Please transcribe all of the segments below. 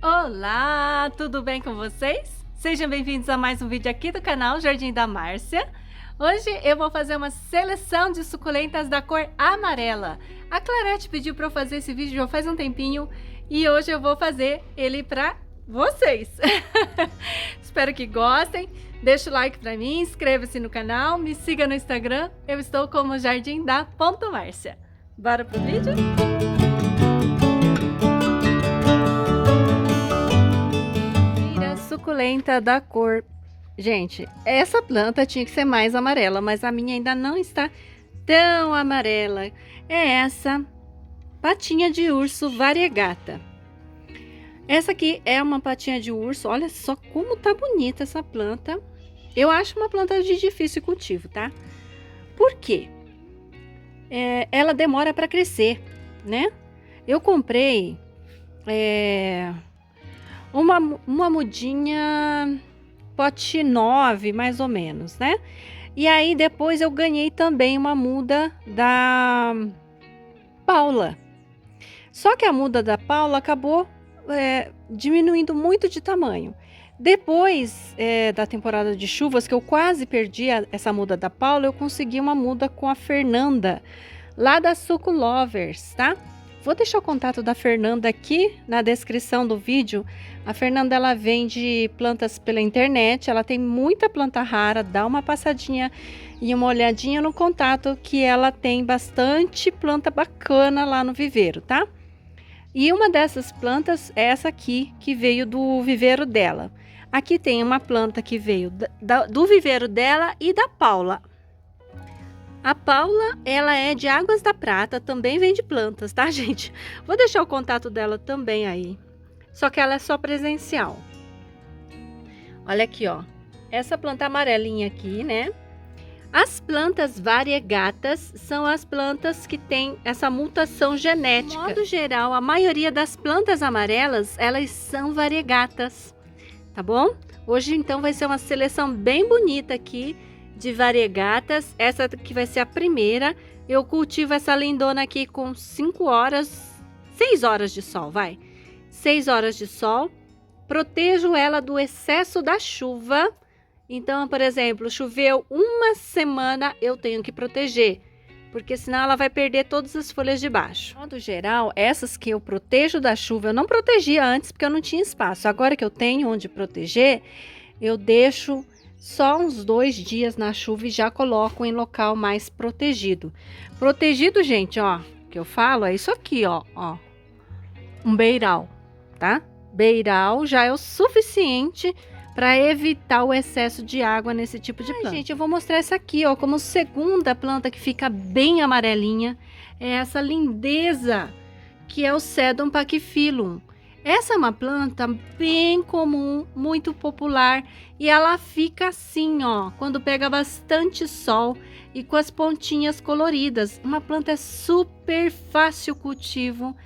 Olá, tudo bem com vocês? Sejam bem-vindos a mais um vídeo aqui do canal Jardim da Márcia. Hoje eu vou fazer uma seleção de suculentas da cor amarela. A Clarete pediu para eu fazer esse vídeo já faz um tempinho e hoje eu vou fazer ele para vocês. Espero que gostem. Deixa o like para mim, inscreva-se no canal, me siga no Instagram. Eu estou como Jardim da Márcia. Bora pro vídeo? Suculenta da cor. Gente, essa planta tinha que ser mais amarela, mas a minha ainda não está tão amarela. É essa patinha de urso variegata. Essa aqui é uma patinha de urso. Olha só como tá bonita essa planta. Eu acho uma planta de difícil cultivo, tá? Por quê? Ela demora para crescer, né? Eu comprei uma mudinha pote 9, mais ou menos, né? E aí depois eu ganhei também uma muda da Paula. Só que a muda da Paula acabou diminuindo muito de tamanho. Depois da temporada de chuvas, que eu quase perdi essa muda da Paula, eu consegui uma muda com a Fernanda, lá da Suculovers, tá? Vou deixar o contato da Fernanda aqui na descrição do vídeo. A Fernanda, ela vende plantas pela internet, ela tem muita planta rara, dá uma passadinha e uma olhadinha no contato que ela tem bastante planta bacana lá no viveiro, tá? E uma dessas plantas é essa aqui, que veio do viveiro dela. Aqui tem uma planta que veio do viveiro dela e da Paula. A Paula, ela é de Águas da Prata, também vende plantas, tá, gente? Vou deixar o contato dela também aí. Só que ela é só presencial. Olha aqui, ó. Essa planta amarelinha aqui, né? As plantas variegatas são as plantas que têm essa mutação genética. De modo geral, a maioria das plantas amarelas, elas são variegatas, tá bom? Hoje, então, vai ser uma seleção bem bonita aqui de variegatas. Essa aqui vai ser a primeira. Eu cultivo essa lindona aqui com 6 horas de sol, vai. 6 horas de sol. Protejo ela do excesso da chuva. Então, por exemplo, choveu uma semana, eu tenho que proteger, porque senão ela vai perder todas as folhas de baixo. De modo geral, essas que eu protejo da chuva, eu não protegia antes porque eu não tinha espaço. Agora que eu tenho onde proteger, eu deixo só uns 2 dias na chuva e já coloco em local mais protegido. Protegido, gente, ó, que eu falo é isso aqui, ó, um beiral, tá? Beiral já é o suficiente para evitar o excesso de água nesse tipo de planta. Gente, eu vou mostrar essa aqui, ó, como segunda planta que fica bem amarelinha. É essa lindeza que é o Sedum pachyphyllum. Essa é uma planta bem comum, muito popular, e ela fica assim, ó, quando pega bastante sol e com as pontinhas coloridas. Uma planta super fácil cultivo,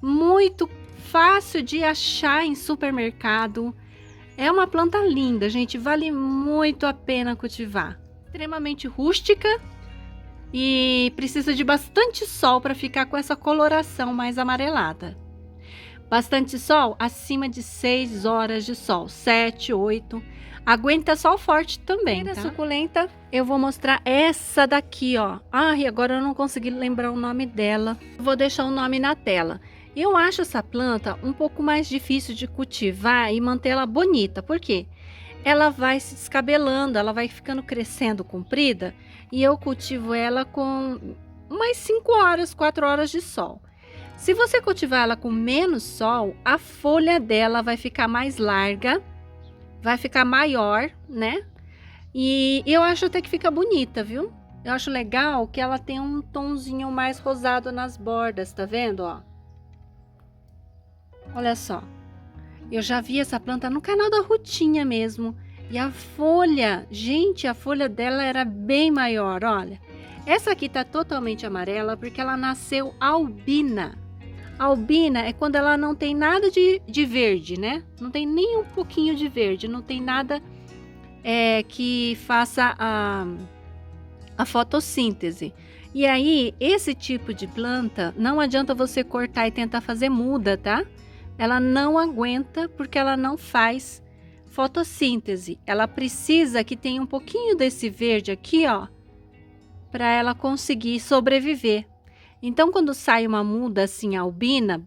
muito fácil de achar em supermercado. É uma planta linda, gente, vale muito a pena cultivar. Extremamente rústica e precisa de bastante sol para ficar com essa coloração mais amarelada. Bastante sol, acima de 6 horas de sol, 7, 8. Aguenta sol forte também, tá? Suculenta, eu vou mostrar essa daqui, ó. Ai, agora eu não consegui lembrar o nome dela. Vou deixar o nome na tela. Eu acho essa planta um pouco mais difícil de cultivar e mantê-la bonita. Por quê? Ela vai se descabelando, ela vai ficando crescendo comprida. E eu cultivo ela com umas 5 horas, 4 horas de sol. Se você cultivar ela com menos sol, a folha dela vai ficar mais larga, vai ficar maior, né? E eu acho até que fica bonita, viu? Eu acho legal que ela tem um tonzinho mais rosado nas bordas, tá vendo, ó? Olha só. Eu já vi essa planta no canal da Rutinha mesmo. E a folha, gente, a folha dela era bem maior, olha. Essa aqui tá totalmente amarela porque ela nasceu albina. Albina é quando ela não tem nada de verde, né? Não tem nem um pouquinho de verde, não tem nada que faça a fotossíntese. E aí, esse tipo de planta, não adianta você cortar e tentar fazer muda, tá? ela não aguenta porque ela não faz fotossíntese. Ela precisa que tenha um pouquinho desse verde aqui, ó, para ela conseguir sobreviver. Então, quando sai uma muda assim albina,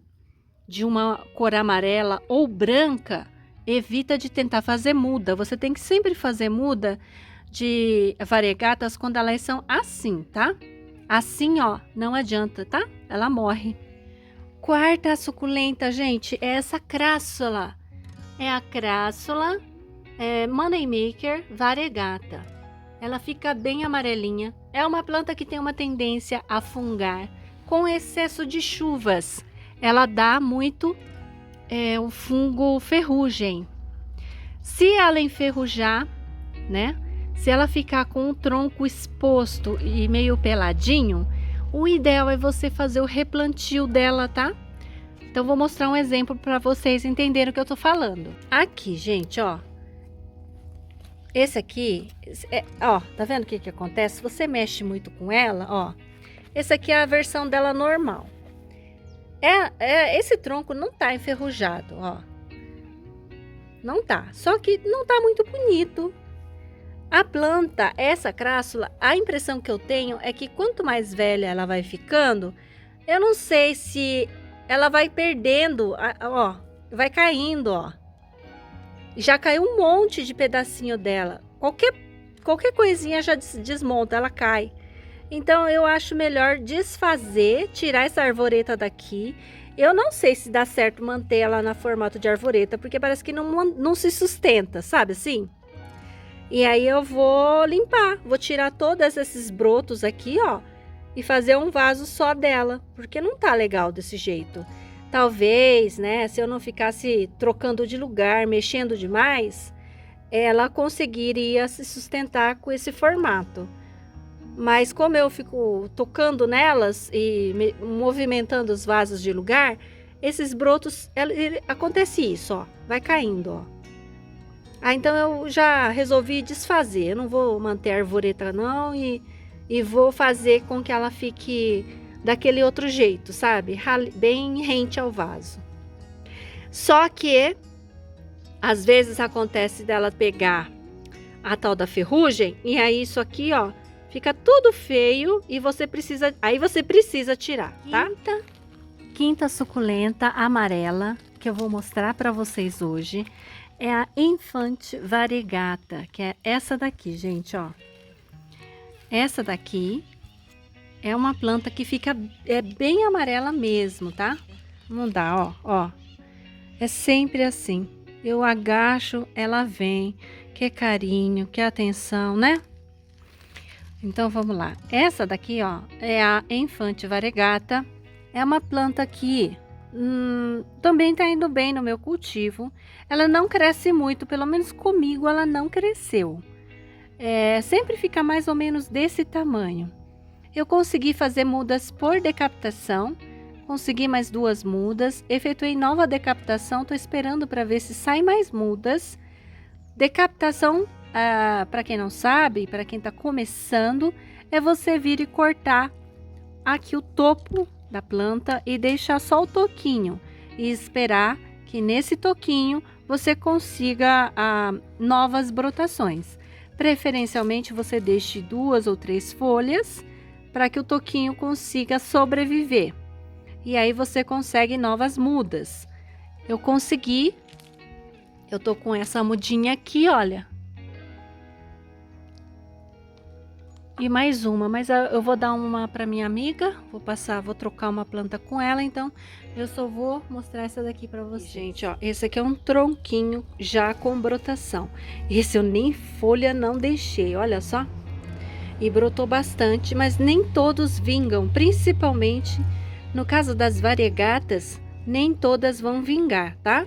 de uma cor amarela ou branca, evita de tentar fazer muda. Você tem que sempre fazer muda de variegatas quando elas são assim, tá? Assim, ó, não adianta, tá? Ela morre. Quarta suculenta, gente, é essa crassula. É a crassula Moneymaker variegata. Ela fica bem amarelinha. É uma planta que tem uma tendência a fungar com excesso de chuvas. Ela dá muito o fungo ferrugem. Se ela enferrujar, né? Se ela ficar com o tronco exposto e meio peladinho, o ideal é você fazer o replantio dela, tá? Então, vou mostrar um exemplo para vocês entenderem o que eu tô falando. Aqui, gente, ó. Esse aqui, ó, tá vendo o que acontece? Se você mexe muito com ela, ó. Esse aqui é a versão dela normal. Esse tronco não tá enferrujado, ó. Não tá. Só que não tá muito bonito. A planta, essa crassula, a impressão que eu tenho é que quanto mais velha ela vai ficando, eu não sei se ela vai perdendo, ó, vai caindo, ó. Já caiu um monte de pedacinho dela. Qualquer coisinha já desmonta, ela cai. Então, eu acho melhor desfazer, tirar essa arvoreta daqui. Eu não sei se dá certo manter ela no formato de arvoreta, porque parece que não se sustenta, sabe assim? E aí eu vou limpar, vou tirar todos esses brotos aqui, ó, e fazer um vaso só dela, porque não tá legal desse jeito. Talvez, né, se eu não ficasse trocando de lugar, mexendo demais, ela conseguiria se sustentar com esse formato. Mas como eu fico tocando nelas e movimentando os vasos de lugar, esses brotos, acontece isso, ó, vai caindo, ó. Então eu já resolvi desfazer, eu não vou manter a arvoreta não e vou fazer com que ela fique daquele outro jeito, sabe? Bem rente ao vaso. Só que às vezes acontece dela pegar a tal da ferrugem e aí isso aqui, ó, fica tudo feio e você precisa tirar, tá? Quinta suculenta amarela que eu vou mostrar para vocês hoje é a Infante variegata, que é essa daqui, gente, ó. Essa daqui é uma planta que fica bem amarela mesmo, tá? Não dá, ó. É sempre assim. Eu agacho, ela vem. Que carinho, que atenção, né? Então, vamos lá. Essa daqui, ó, é a Infante variegata. É uma planta que também tá indo bem no meu cultivo. Ela não cresce muito, pelo menos comigo ela não cresceu. Sempre fica mais ou menos desse tamanho. Eu consegui fazer mudas por decapitação. Consegui mais 2 mudas. Efetuei nova decapitação. Tô esperando para ver se sai mais mudas. Decapitação, para quem não sabe, para quem tá começando, é você vir e cortar aqui o topo da planta e deixar só o toquinho e esperar que nesse toquinho você consiga novas brotações. Preferencialmente você deixe 2 ou 3 folhas para que o toquinho consiga sobreviver. E aí você consegue novas mudas. Eu consegui. Eu tô com essa mudinha aqui, olha. E mais uma, mas eu vou dar uma para minha amiga, vou trocar uma planta com ela, então eu só vou mostrar essa daqui para vocês. Gente, ó, esse aqui é um tronquinho já com brotação. Esse eu nem folha não deixei, olha só. E brotou bastante, mas nem todos vingam, principalmente no caso das variegatas, nem todas vão vingar, tá?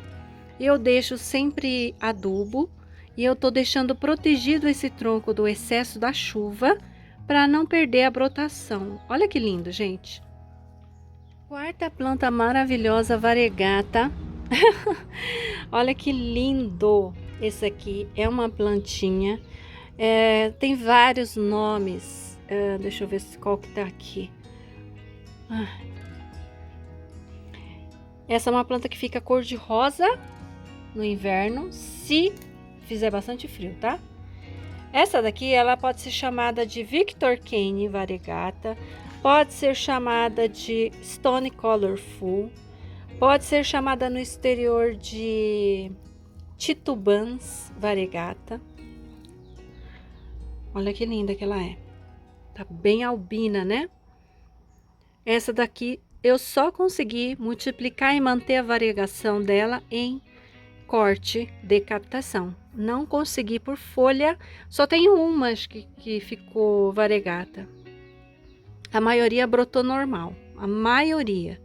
Eu deixo sempre adubo e eu tô deixando protegido esse tronco do excesso da chuva para não perder a brotação. Olha que lindo, gente. Quarta planta maravilhosa, variegata. Olha que lindo. Esse aqui é uma plantinha. Tem vários nomes. Deixa eu ver qual que tá aqui. Essa é uma planta que fica cor de rosa no inverno, se fizer bastante frio, tá? Essa daqui, ela pode ser chamada de Victor Kane variegata, pode ser chamada de Stone Colorful, pode ser chamada no exterior de Titubans variegata. Olha que linda que ela é. Tá bem albina, né? Essa daqui eu só consegui multiplicar e manter a variegação dela em corte de captação. Não consegui por folha, só tenho umas que ficou variegata. A maioria brotou normal, a maioria.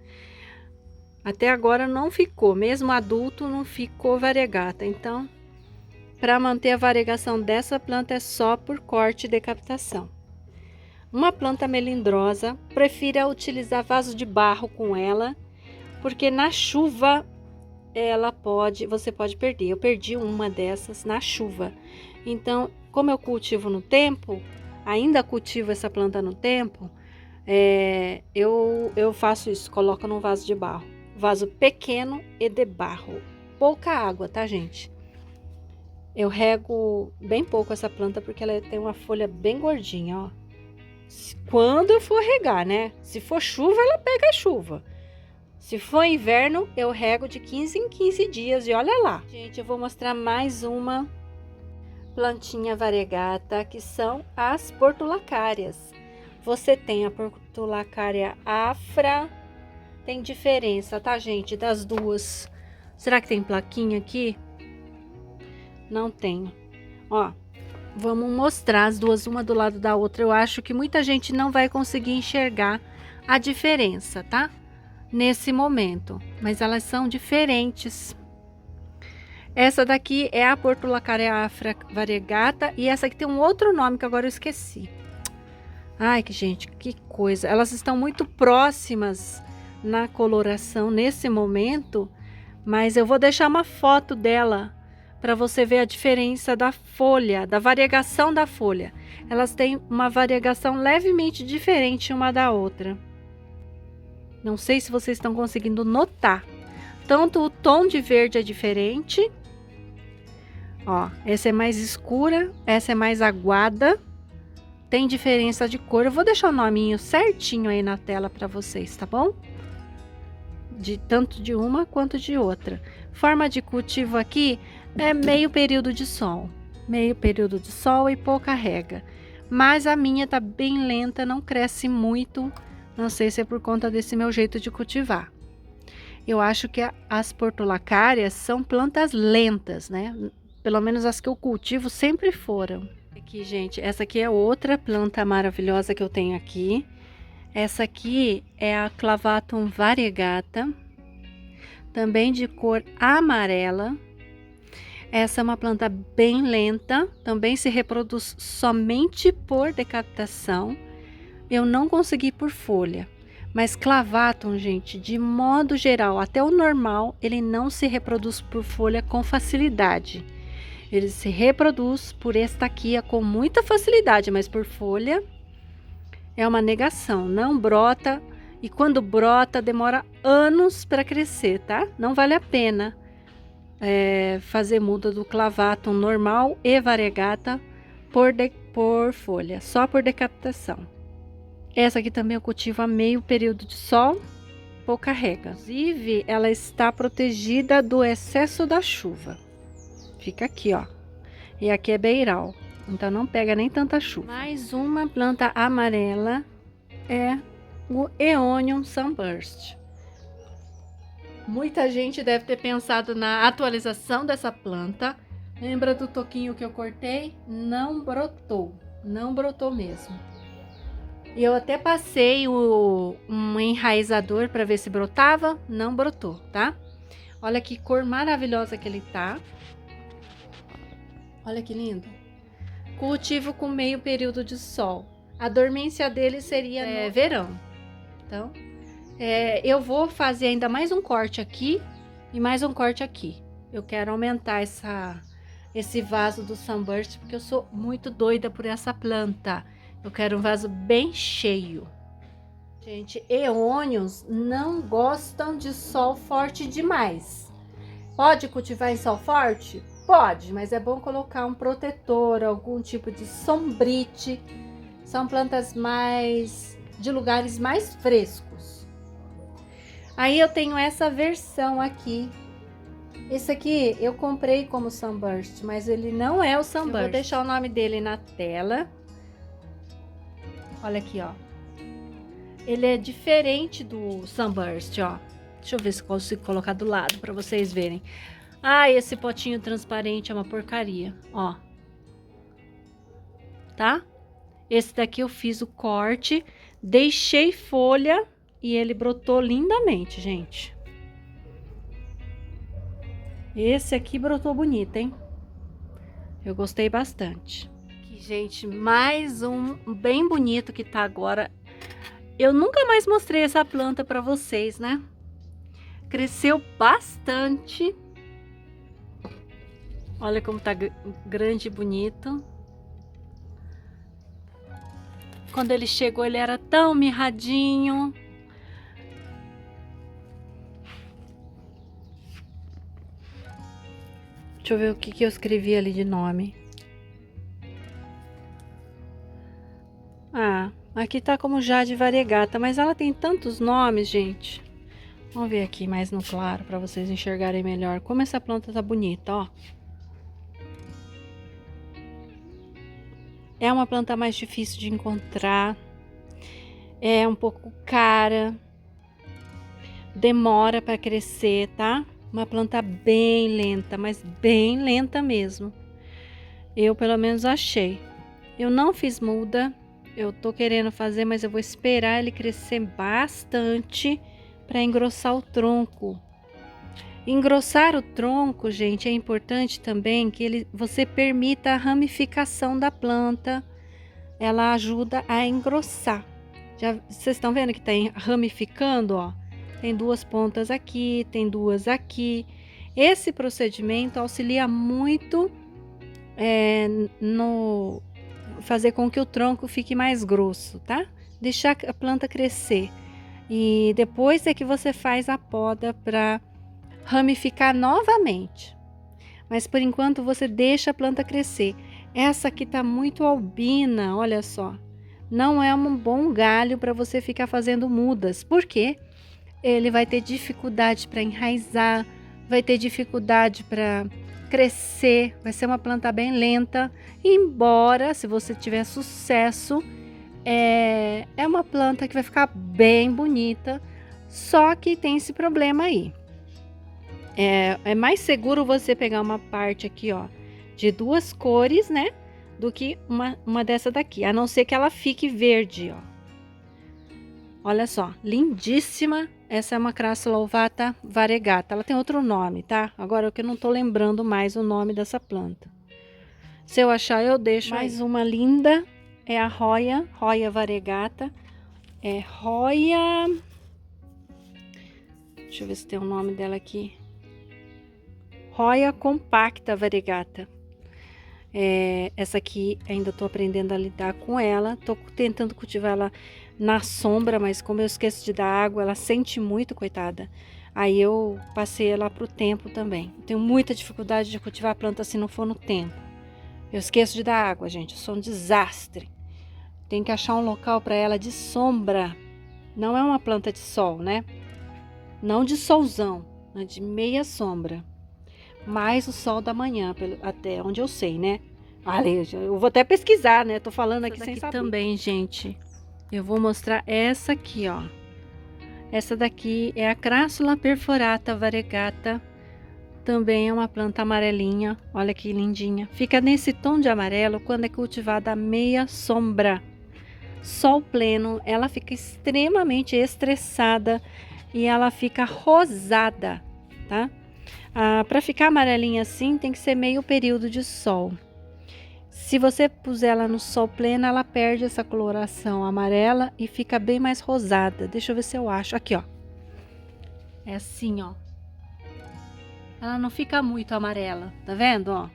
Até agora não ficou, mesmo adulto não ficou variegata. Então, para manter a variegação dessa planta é só por corte de captação. Uma planta melindrosa, prefira utilizar vaso de barro com ela, porque na chuva você pode perder. Eu perdi uma dessas na chuva. Então, como eu cultivo no tempo, ainda cultivo essa planta no tempo, eu faço isso, coloco num vaso de barro. Vaso pequeno e de barro. Pouca água, tá, gente? Eu rego bem pouco essa planta porque ela tem uma folha bem gordinha, ó. Quando eu for regar, né? Se for chuva, ela pega a chuva. Se for inverno, eu rego de 15 em 15 dias e olha lá. Gente, eu vou mostrar mais uma plantinha variegata, que são as portulacárias. Você tem a portulacária afra, tem diferença, tá, gente, das duas. Será que tem plaquinha aqui? Não tem. Ó, vamos mostrar as duas, uma do lado da outra. Eu acho que muita gente não vai conseguir enxergar a diferença, tá? Nesse momento, mas elas são diferentes. Essa daqui é a portulacária afra variegata e essa aqui tem um outro nome que agora eu esqueci. Ai, que gente, que coisa. Elas estão muito próximas na coloração nesse momento, mas eu vou deixar uma foto dela para você ver a diferença da folha, da variegação da folha. Elas têm uma variegação levemente diferente uma da outra. Não sei se vocês estão conseguindo notar. Tanto o tom de verde é diferente. Ó, essa é mais escura, essa é mais aguada. Tem diferença de cor. Eu vou deixar o nominho certinho aí na tela para vocês, tá bom? Tanto de uma quanto de outra. Forma de cultivo aqui é meio período de sol. Meio período de sol e pouca rega. Mas a minha tá bem lenta, não cresce muito. Não sei se é por conta desse meu jeito de cultivar. Eu acho que as portulacárias são plantas lentas, né? Pelo menos as que eu cultivo sempre foram. Aqui, gente, essa aqui é outra planta maravilhosa que eu tenho aqui. Essa aqui é a Clavatum variegata, também de cor amarela. Essa é uma planta bem lenta, também se reproduz somente por decapitação. Eu não consegui por folha, mas clavatum, gente, de modo geral, até o normal, ele não se reproduz por folha com facilidade. Ele se reproduz por estaquia com muita facilidade, mas por folha é uma negação, não brota. E quando brota, demora anos para crescer, tá? Não vale a pena fazer muda do clavatum normal e variegata por folha, só por decapitação. Essa aqui também eu cultivo a meio período de sol, pouca rega. Inclusive, ela está protegida do excesso da chuva. Fica aqui, ó. E aqui é beiral, então não pega nem tanta chuva. Mais uma planta amarela é o Aeonium Sunburst. Muita gente deve ter pensado na atualização dessa planta. Lembra do toquinho que eu cortei? Não brotou mesmo. E eu até passei um enraizador para ver se brotava, não brotou, tá? Olha que cor maravilhosa que ele tá. Olha que lindo. Cultivo com meio período de sol. A dormência dele seria no verão. Então, eu vou fazer ainda mais um corte aqui e mais um corte aqui. Eu quero aumentar esse vaso do Sunburst porque eu sou muito doida por essa planta. Eu quero um vaso bem cheio. Gente, eônios não gostam de sol forte demais. Pode cultivar em sol forte? Pode, mas é bom colocar um protetor, algum tipo de sombrite. São plantas mais de lugares mais frescos. Aí eu tenho essa versão aqui. Esse aqui eu comprei como Sunburst, mas ele não é o Sunburst. Eu vou deixar o nome dele na tela. Olha aqui, ó. Ele é diferente do Sunburst, ó. Deixa eu ver se consigo colocar do lado para vocês verem. Ah, esse potinho transparente é uma porcaria, ó. Tá? Esse daqui eu fiz o corte, deixei folha e ele brotou lindamente, gente. Esse aqui brotou bonito, hein? Eu gostei bastante. Aqui, gente, mais um bem bonito que tá agora. Eu nunca mais mostrei essa planta para vocês, né? Cresceu bastante. Olha como tá grande e bonito. Quando ele chegou, ele era tão mirradinho. Deixa eu ver o que eu escrevi ali de nome. Ah, aqui tá como Jade Variegata, mas ela tem tantos nomes, gente. Vamos ver aqui mais no claro para vocês enxergarem melhor como essa planta tá bonita, ó. É uma planta mais difícil de encontrar. É um pouco cara. Demora para crescer, tá? Uma planta bem lenta, mas bem lenta mesmo. Eu pelo menos achei. Eu não fiz muda. Eu tô querendo fazer, mas eu vou esperar ele crescer bastante para engrossar o tronco. Engrossar o tronco, gente, é importante também que você permita a ramificação da planta. Ela ajuda a engrossar. Já vocês estão vendo que está ramificando, ó? Tem duas pontas aqui, tem duas aqui. Esse procedimento auxilia muito no fazer com que o tronco fique mais grosso, tá? Deixar a planta crescer. E depois é que você faz a poda para ramificar novamente. Mas por enquanto você deixa a planta crescer. Essa aqui tá muito albina, olha só. Não é um bom galho para você ficar fazendo mudas. Por quê? Ele vai ter dificuldade para enraizar, vai ter dificuldade para crescer, vai ser uma planta bem lenta. Embora, se você tiver sucesso, é uma planta que vai ficar bem bonita, só que tem esse problema aí. É mais seguro você pegar uma parte aqui, ó, de duas cores, né, do que uma dessa daqui, a não ser que ela fique verde, ó. Olha só, lindíssima. Essa é uma Crassula ovata variegata. Ela tem outro nome, tá? Agora que eu não tô lembrando mais o nome dessa planta. Se eu achar, eu deixo. Mais uma linda é a Roya variegata. É Roya... Deixa eu ver se tem o nome dela aqui. Roya compacta variegata. Essa aqui ainda tô aprendendo a lidar com ela. Tô tentando cultivar ela na sombra, mas como eu esqueço de dar água, ela sente muito, coitada. Aí eu passei ela pro tempo também. Tenho muita dificuldade de cultivar a planta se não for no tempo. Eu esqueço de dar água, gente. Eu sou um desastre. Tem que achar um local para ela de sombra. Não é uma planta de sol, né? Não de solzão, é de meia sombra. Mais o sol da manhã, até onde eu sei, né? Eu vou até pesquisar, né? Tô falando aqui sem saber. Também, gente, eu vou mostrar essa aqui, ó. Essa daqui é a Crassula perforata variegata. Também é uma planta amarelinha. Olha que lindinha. Fica nesse tom de amarelo quando é cultivada a meia sombra. Sol pleno, ela fica extremamente estressada e ela fica rosada, tá? Para ficar amarelinha assim, tem que ser meio período de sol. Se você puser ela no sol pleno, ela perde essa coloração amarela e fica bem mais rosada. Deixa eu ver se eu acho. Aqui, ó. É assim, ó. Ela não fica muito amarela, tá vendo, ó?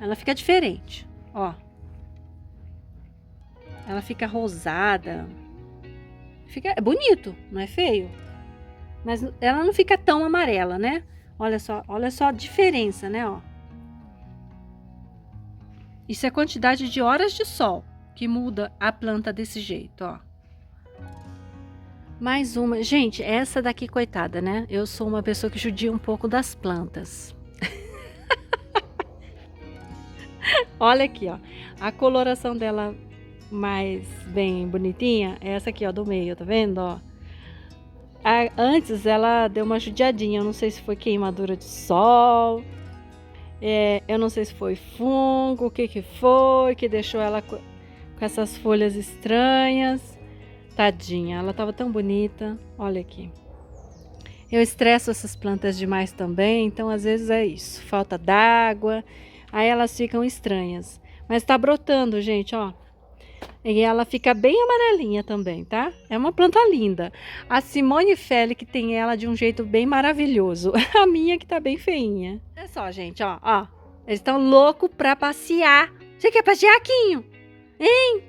Ela fica diferente, ó. Ela fica rosada. Fica é bonito, não é feio? Mas ela não fica tão amarela, né? Olha só a diferença, né, ó. Isso é a quantidade de horas de sol que muda a planta desse jeito, ó. Mais uma. Gente, essa daqui, coitada, né? Eu sou uma pessoa que judia um pouco das plantas. Olha aqui, ó. A coloração dela mais bem bonitinha é essa aqui, ó, do meio, tá vendo, ó? Antes ela deu uma judiadinha, eu não sei se foi queimadura de sol, eu não sei se foi fungo, o que que foi, que deixou ela com essas folhas estranhas. Tadinha, ela tava tão bonita, olha aqui. Eu estresso essas plantas demais também, então às vezes é isso, falta d'água, aí elas ficam estranhas. Mas tá brotando, gente, ó. E ela fica bem amarelinha também, tá? É uma planta linda. A Simone Félix tem ela de um jeito bem maravilhoso. A minha que tá bem feinha. Olha só, gente, ó, ó. Eles estão loucos pra passear. Você quer passear, Quinho? Hein?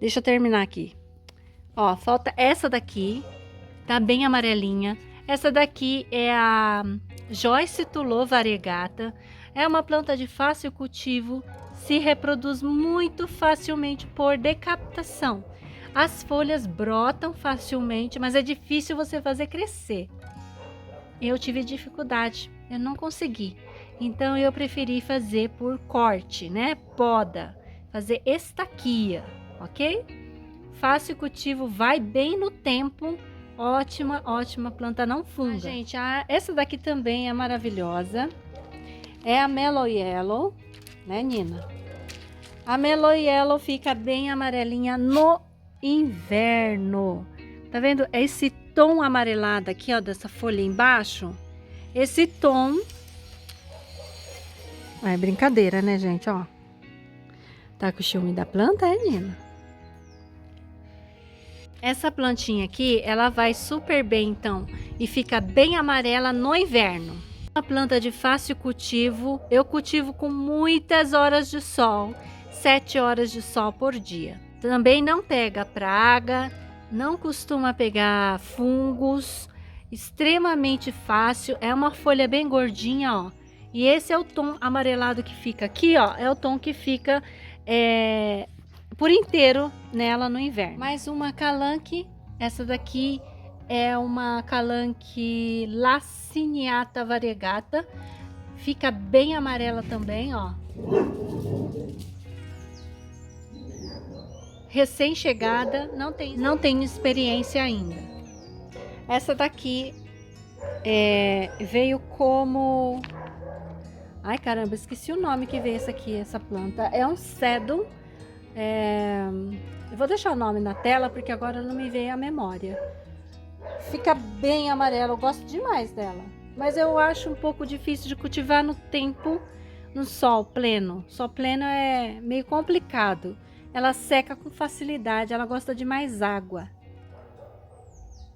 Deixa eu terminar aqui. Ó, falta essa daqui. Tá bem amarelinha. Essa daqui é a Joyce Tullow variegata. É uma planta de fácil cultivo. Se reproduz muito facilmente por decapitação. As folhas brotam facilmente, mas é difícil você fazer crescer. Eu tive dificuldade, eu não consegui. Então eu preferi fazer por corte, né? Poda, fazer estaquia, ok? Fácil cultivo, vai bem no tempo. Ótima, ótima planta, não funga. Gente, essa daqui também é maravilhosa. É a Mellow Yellow, né, Nina? A Mellow Yellow fica bem amarelinha no inverno. Tá vendo? Esse tom amarelado aqui, ó, dessa folha embaixo. Esse tom... É brincadeira, né, gente, ó. Tá com o ciúme da planta, é, Nina? Essa plantinha aqui, ela vai super bem, então, e fica bem amarela no inverno. Uma planta de fácil cultivo, eu cultivo com muitas horas de sol, 7 horas de sol por dia. Também não pega praga, não costuma pegar fungos, extremamente fácil, é uma folha bem gordinha, ó. E esse é o tom amarelado que fica aqui, ó, é o tom que fica por inteiro nela no inverno. Mais uma calanque, essa daqui é uma calanque Laciniata variegata, fica bem amarela também, ó. Recém-chegada, não tem experiência ainda. Essa daqui veio como... Ai, caramba, esqueci o nome que veio essa planta. É um sedum. Eu vou deixar o nome na tela porque agora não me veio a memória. Fica bem amarela, eu gosto demais dela. Mas eu acho um pouco difícil de cultivar no tempo, no sol pleno. Sol pleno é meio complicado. Ela seca com facilidade, ela gosta de mais água.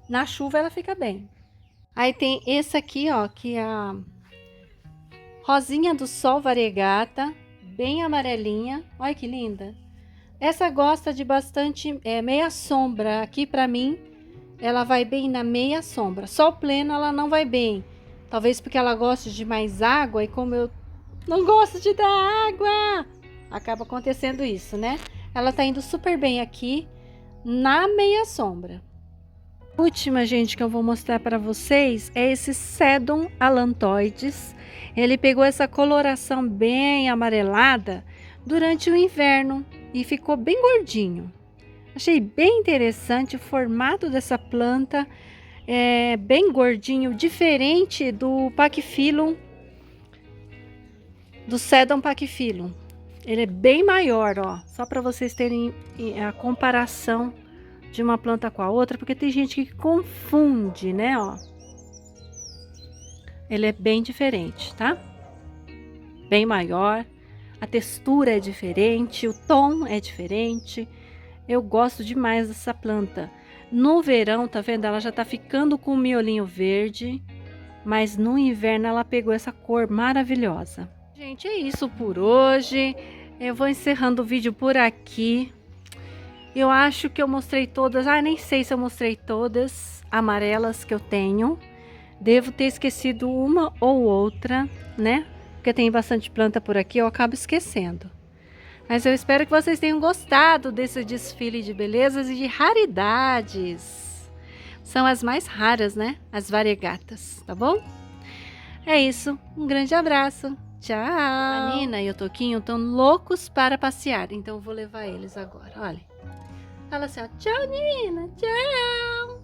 Na chuva ela fica bem. Aí tem esse aqui, ó, que é a Rosinha do Sol variegata, bem amarelinha. Olha que linda. Essa gosta de bastante meia sombra. Aqui pra mim, ela vai bem na meia sombra. Sol pleno ela não vai bem. Talvez porque ela goste de mais água e como eu não gosto de dar água, acaba acontecendo isso, né? Ela tá indo super bem aqui na meia sombra. A última, gente, que eu vou mostrar para vocês é esse Sedum allantoides. Ele pegou essa coloração bem amarelada durante o inverno e ficou bem gordinho. Achei bem interessante o formato dessa planta, bem gordinho, diferente do Pachyphyllum, do Sedum Pachyphyllum. Ele é bem maior, ó, só para vocês terem a comparação de uma planta com a outra, porque tem gente que confunde, né, ó. Ele é bem diferente, tá? Bem maior, a textura é diferente, o tom é diferente. Eu gosto demais dessa planta. No verão, tá vendo? Ela já tá ficando com o miolinho verde, mas no inverno ela pegou essa cor maravilhosa. Gente, é isso por hoje. Eu vou encerrando o vídeo por aqui. Eu acho que eu mostrei todas, nem sei se eu mostrei todas amarelas que eu tenho. Devo ter esquecido uma ou outra, né? Porque tem bastante planta por aqui, eu acabo esquecendo. Mas eu espero que vocês tenham gostado desse desfile de belezas e de raridades. São as mais raras, né? As variegatas, tá bom? É isso, um grande abraço. Tchau! A Nina e o Toquinho estão loucos para passear, então eu vou levar eles agora, olha. Fala assim, ó, tchau, Nina, tchau!